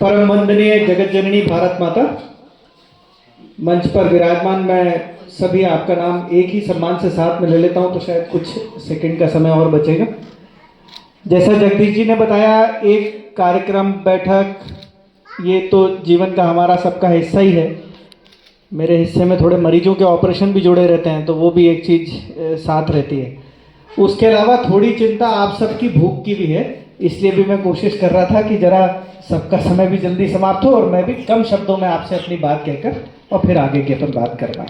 परम वंदनीय जगत जननी भारत माता, मंच पर विराजमान, मैं सभी आपका नाम एक ही सम्मान से साथ में ले लेता हूं, तो शायद कुछ सेकंड का समय और बचेगा। जैसा जगदीश जी ने बताया, एक कार्यक्रम बैठक ये तो जीवन का हमारा सबका हिस्सा ही है। मेरे हिस्से में थोड़े मरीजों के ऑपरेशन भी जुड़े रहते हैं, तो वो भी एक चीज़ साथ रहती है। उसके अलावा थोड़ी चिंता आप सबकी भूख की भी है, इसलिए भी मैं कोशिश कर रहा था कि ज़रा सबका समय भी जल्दी समाप्त हो और मैं भी कम शब्दों में आपसे अपनी बात कहकर और फिर आगे की अपन बात करना।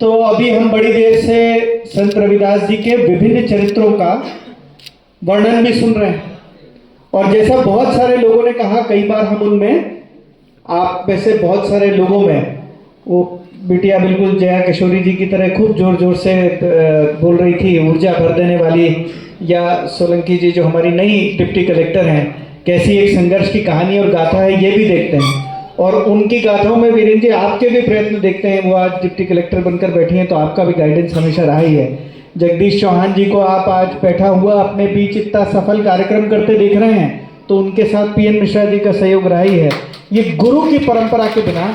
तो अभी हम बड़ी देर से संत रविदास जी के विभिन्न चरित्रों का वर्णन भी सुन रहे हैं, और जैसा बहुत सारे लोगों ने कहा, कई बार हम उनमें, आप वैसे बहुत सारे लोगों में, वो बिटिया बिल्कुल जया किशोरी जी की तरह खूब जोर जोर से बोल रही थी, ऊर्जा भर देने वाली, या सोलंकी जी जो हमारी नई डिप्टी कलेक्टर हैं, कैसी एक संघर्ष की कहानी और गाथा है, ये भी देखते हैं। और उनकी गाथाओं में वीरेंद्र जी आपके भी प्रयत्न देखते हैं। वो आज डिप्टी कलेक्टर बनकर बैठी हैं, तो आपका भी गाइडेंस हमेशा रहा ही है। जगदीश चौहान जी को आप आज बैठा हुआ अपने बीच इतना सफल कार्यक्रम करते देख रहे हैं, तो उनके साथ पीएन मिश्रा जी का सहयोग रहा ही है। ये गुरु की परंपरा के बिना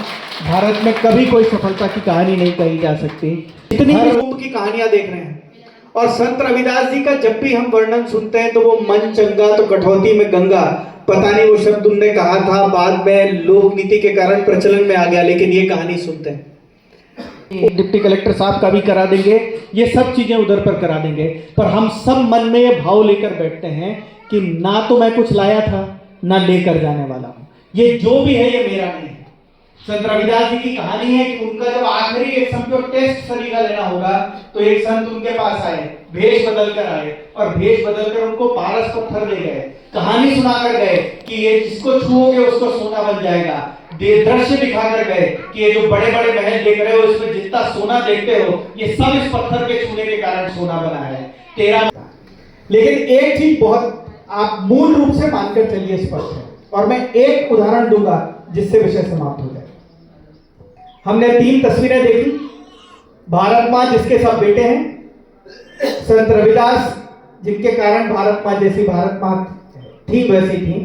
भारत में कभी कोई सफलता की कहानी नहीं कही जा सकती। इतनी कुंभ की कहानियां देख रहे हैं, और संत रविदास जी का जब भी हम वर्णन सुनते हैं तो वो मन चंगा तो कठौती में गंगा, पता नहीं वो शब्द उनने कहा था, बाद में लोक नीति के कारण प्रचलन में आ गया, लेकिन ये कहानी सुनते हैं। डिप्टी कलेक्टर साहब का भी करा देंगे, ये सब चीजें उधर पर करा देंगे, पर हम सब मन में ये भाव लेकर बैठते हैं कि ना तो मैं कुछ लाया था, ना लेकर जाने वाला हूं। ये जो भी है ये मेरा नहीं है। संत रविदास जी की कहानी है कि उनका जब आखिरी एक समझो टेस्ट शरीर का लेना होगा, तो एक संत उनके पास आए, भेष बदल कर आए, और भेष बदल कर उनको पारस पत्थर ले गए, कहानी सुनाकर गए कि ये जिसको छुओगे उसको सोना बन जाएगा। दृश्य दिखाकर गए कि ये जो बड़े बड़े महल देख रहे हो, इसमें जितना सोना देखते हो, ये सब इस पत्थर के छूने के कारण सोना बना है। तेरा लेकिन एक चीज बहुत आप मूल रूप से मानकर चलिए स्पष्ट है, और मैं एक उदाहरण दूंगा जिससे विषय समाप्त हो जाए। हमने 3 तस्वीरें देखी, भारत मां जिसके सब बेटे हैं, संत रविदास जिनके कारण भारत मां जैसी भारत मां थी वैसी थी,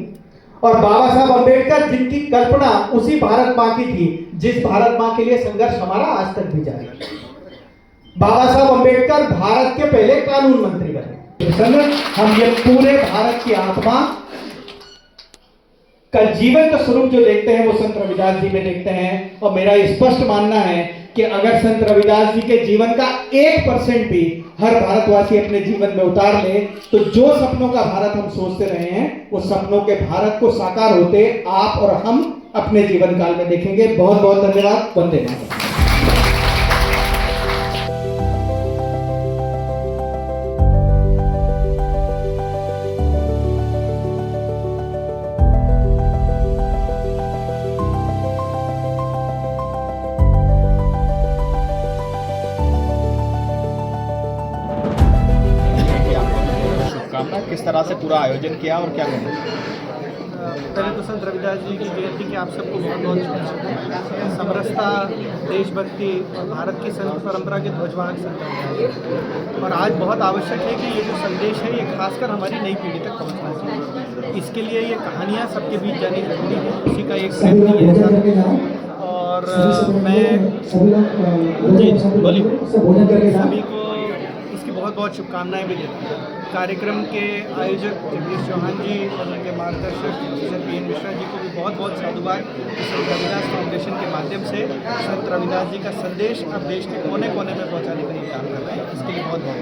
और बाबा साहब अंबेडकर जिनकी कल्पना उसी भारत मां की थी जिस भारत मां के लिए संघर्ष हमारा आज तक भी जारी है। बाबा साहब अंबेडकर भारत के पहले कानून मंत्री बने। हम ये पूरे भारत की आत्मा का जीवन का स्वरूप जो देखते हैं वो संत रविदास जी में देखते हैं। और मेरा स्पष्ट मानना है कि अगर संत रविदास जी के जीवन का 1% भी हर भारतवासी अपने जीवन में उतार ले, तो जो सपनों का भारत हम सोचते रहे हैं, वो सपनों के भारत को साकार होते आप और हम अपने जीवन काल में देखेंगे। बहुत बहुत धन्यवाद। वंदे मातरम। किस तरह से पूरा आयोजन किया और क्या करें? पहले तो संत रविदास जी की जयंती की आप सबको बहुत बहुत शुभकामनाएं। समरसता, देशभक्ति और भारत की संत परंपरा के ध्वजवाहक संत रविदास जी, और आज बहुत आवश्यक है कि ये जो संदेश है ये खासकर हमारी नई पीढ़ी तक पहुंचना चाहिए। इसके लिए ये कहानियाँ सबके बीच जानी जरूरी है, उसी का एक प्रयत्न ये है। और मैं सभी को इसकी बहुत बहुत शुभकामनाएं भी देता हूँ। कार्यक्रम के आयोजक जगदीश चौहान जी और उनके मार्गदर्शक पीएन मिश्रा जी को भी बहुत बहुत साधुवाद। संत रविदास फाउंडेशन के माध्यम से संत रविदास जी का संदेश अब देश के कोने कोने में पहुंचाने का ये काम कर रहे हैं, इसके लिए बहुत बहुत